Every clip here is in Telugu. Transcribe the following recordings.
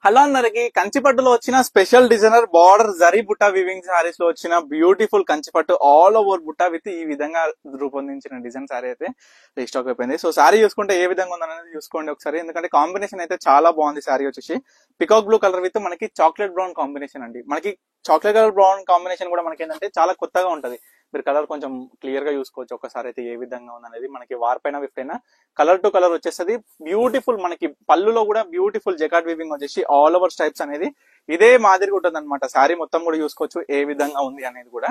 హలో అందరికి కంచిపట్టులో వచ్చిన స్పెషల్ డిజైనర్ బార్డర్ జరీ బుట్ట వివింగ్ సారీస్ లో వచ్చిన బ్యూటిఫుల్ కంచిపట్టు ఆల్ ఓవర్ బుట్ట విత్ ఈ విధంగా రూపొందించిన డిజైన్ సారీ అయితే రీస్టాక్ అయిపోయింది. సో సారీ చూసుకుంటే ఏ విధంగా ఉందనేది చూసుకోండి ఒకసారి, ఎందుకంటే కాంబినేషన్ అయితే చాలా బాగుంది. సారీ వచ్చేసి పికాక్ బ్లూ కలర్ విత్ మనకి చాక్లెట్ బ్రౌన్ కాంబినేషన్ అండి. మనకి చాక్లెట్ కలర్ బ్రౌన్ కాంబినేషన్ కూడా మనకి ఏంటంటే చాలా కొత్తగా ఉంటది. మీరు కలర్ కొంచెం క్లియర్ గా చూసుకోవచ్చు ఒకసారి అయితే ఏ విధంగా ఉందనేది. మనకి వార్ పైన విఫ్ అయినా కలర్ టు కలర్ వచ్చేస్తుంది. బ్యూటిఫుల్ మనకి పళ్ళులో కూడా బ్యూటిఫుల్ జకాట్ వీవింగ్ వచ్చేసి ఆల్ ఓవర్ స్ట్రైప్స్ అనేది ఇదే మాదిరిగా ఉంటుంది అనమాట. శారీ మొత్తం కూడా చూసుకోవచ్చు ఏ విధంగా ఉంది అనేది కూడా.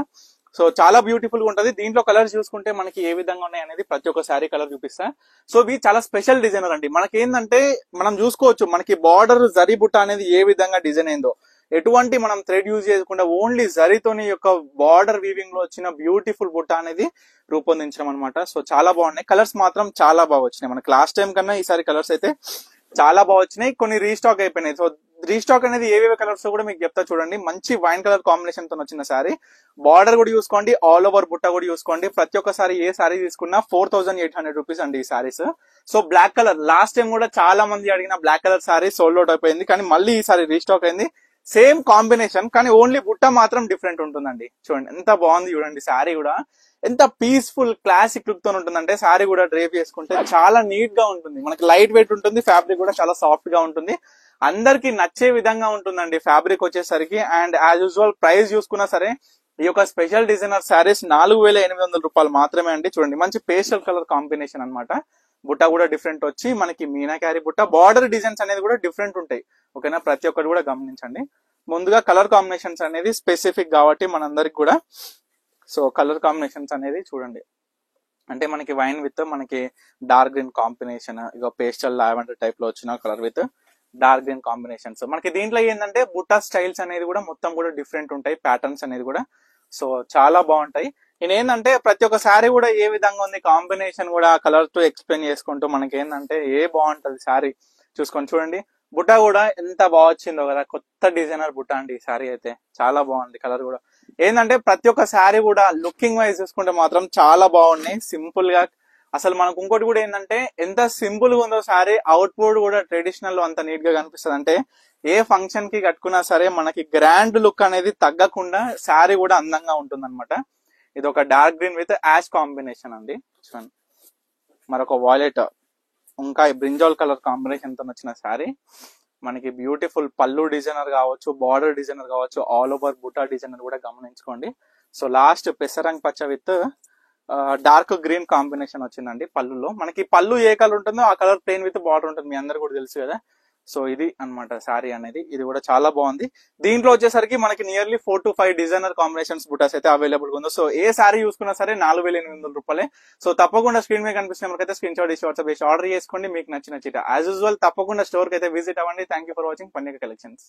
సో చాలా బ్యూటిఫుల్ గా ఉంటది. దీంట్లో కలర్స్ చూసుకుంటే మనకి ఏ విధంగా ఉన్నాయి అనేది ప్రతి ఒక్క శారీ కలర్ చూపిస్తా. సో ఇవి చాలా స్పెషల్ డిజైనర్ అండి. మనకి ఏంటంటే మనం చూసుకోవచ్చు మనకి బార్డర్ జరీ బుట్ట అనేది ఏ విధంగా డిజైన్ అయిందో, ఎటువంటి మనం థ్రెడ్ యూజ్ చేయకుండా ఓన్లీ జరీతోని యొక్క బార్డర్ వీవింగ్ లో వచ్చిన బ్యూటిఫుల్ బుట్ట అనేది రూపొందించడం అనమాట. సో చాలా బాగున్నాయి. కలర్స్ మాత్రం చాలా బాగా వచ్చినాయి. మనకి లాస్ట్ టైం కన్నా ఈసారి కలర్స్ అయితే చాలా బాగా వచ్చినాయి. కొన్ని రీస్టాక్ అయిపోయినాయి. సో రీస్టాక్ అనేది ఏవేవి కలర్స్ కూడా మీకు చెప్తా చూడండి. మంచి వైన్ కలర్ కాంబినేషన్ తో వచ్చిన సారీ, బార్డర్ కూడా చూసుకోండి, ఆల్ ఓవర్ బుట్ట కూడా చూసుకోండి. ప్రతి ఒక్కసారి ఏ సారీ తీసుకున్నా 4800 రూపీస్ అండి ఈ sarees. So black colour last time కూడా చాలా మంది అడిగిన black colour saree sold out అయిపోయింది, కానీ మళ్ళీ ఈ సారీ రీస్టాక్ అయింది. సేమ్ కాంబినేషన్ కానీ ఓన్లీ బుట్ట మాత్రం డిఫరెంట్ ఉంటుందండి. చూడండి ఎంత బాగుంది చూడండి. శారీ కూడా ఎంత పీస్ఫుల్ క్లాసిక్ లుక్ తో ఉంటుందంటే శారీ కూడా డ్రేప్ చేసుకుంటే చాలా నీట్ గా ఉంటుంది. మనకి లైట్ వెయిట్ ఉంటుంది, ఫ్యాబ్రిక్ కూడా చాలా సాఫ్ట్ గా ఉంటుంది. అందరికి నచ్చే విధంగా ఉంటుందండి ఫ్యాబ్రిక్ వచ్చేసరికి. అండ్ యాజ్ యూజువల్ ప్రైస్ చూసుకున్నా సరే ఈ యొక్క స్పెషల్ డిజైనర్ శారీస్ 4800 రూపాయలు మాత్రమే అండి. చూడండి మంచి పేస్టల్ కలర్ కాంబినేషన్ అన్నమాట. బుట్ట కూడా డిఫరెంట్ వచ్చి మనకి మీనా క్యారీ బుట్ట, బార్డర్ డిజైన్స్ అనేది కూడా డిఫరెంట్ ఉంటాయి. ఓకేనా, ప్రతి ఒక్కటి కూడా గమనించండి. ముందుగా కలర్ కాంబినేషన్స్ అనేది స్పెసిఫిక్ కాబట్టి మనందరికి కూడా. సో కలర్ కాంబినేషన్స్ అనేది చూడండి, అంటే మనకి వైన్ విత్ మనకి డార్క్ గ్రీన్ కాంబినేషన్, ఇక పేస్టల్ లావెండర్ టైప్ లో వచ్చిన colour with dark green combinations. మనకి దీంట్లో ఏంటంటే బుట్టా స్టైల్స్ అనేది కూడా మొత్తం కూడా డిఫరెంట్ ఉంటాయి, ప్యాటర్న్స్ అనేది కూడా. సో చాలా బాగుంటాయి. నేను ఏంటంటే ప్రతి ఒక్క శారీ కూడా ఏ విధంగా ఉంది కాంబినేషన్ కూడా కలర్ తో ఎక్స్ప్లెయిన్ చేసుకుంటూ మనకి ఏంటంటే ఏ బాగుంటది శారీ చూసుకొని చూడండి. బుట్ట కూడా ఎంత బాగా వచ్చిందో కదా, కొత్త డిజైనర్ బుట్ట అండి ఈ శారీ అయితే. చాలా బాగుంది. కలర్ కూడా ఏంటంటే ప్రతి ఒక్క శారీ కూడా లుకింగ్ వైజ్ చూసుకుంటే మాత్రం చాలా బాగున్నాయి. సింపుల్ గా అసలు మనకు ఇంకోటి కూడా ఏంటంటే ఎంత సింపుల్ గా ఉందో శారీ, అవుట్పుట్ కూడా ట్రెడిషనల్ లో అంత నీట్ గా కనిపిస్తుంది. అంటే ఏ ఫంక్షన్ కి కట్టుకున్నా సరే మనకి గ్రాండ్ లుక్ అనేది తగ్గకుండా శారీ కూడా అందంగా ఉంటుంది అనమాట. ఇది ఒక dark green with ash combination అండి. చూడండి మరొక వాయిలెట్ ఇంకా బ్రింజాల్ కలర్ కాంబినేషన్ తో వచ్చిన శారీ. మనకి బ్యూటిఫుల్ పళ్ళు డిజైనర్ కావచ్చు, బార్డర్ డిజైనర్ కావచ్చు, ఆల్ ఓవర్ బుటా డిజైనర్ కూడా గమనించుకోండి. సో లాస్ట్ పెసరంగ్ పచ్చ విత్ డార్క్ గ్రీన్ కాంబినేషన్ వచ్చిందండి పళ్ళులో. మనకి పళ్ళు ఏ కలర్ ఉంటుందో ఆ కలర్ ప్లెయిన్ విత్ బార్డర్ ఉంటుంది, మీ అందరు కూడా తెలుసు కదా. సో ఇది అన్నమాట శారీ అనేది. ఇది కూడా చాలా బాగుంది. దీంట్లో వచ్చేసరికి మనకి నియర్లీ 4 to 5 డిజైనర్ కాంబినేషన్స్ బుటాస్ అయితే అవైలబుల్ గా ఉంది. సో ఏ శారీ చూసుకున్నా సరే 4800 రూపాయలే. సో తప్పకుండా స్క్రీన్ మీద కనిపిస్తున్న మనకైతే స్క్రీన్ షాట్ ఇచ్చి వాట్సాప్ చేసి ఆర్డర్ చేసుకోండి. మీకు నచ్చిన చీట యాజ్ యూజువల్ తప్పకుండా స్టోర్ కి అయితే విజిట్ అవ్వండి. థ్యాంక్ యూ ఫర్ వాచింగ్ పన్నీక కలెక్షన్స్.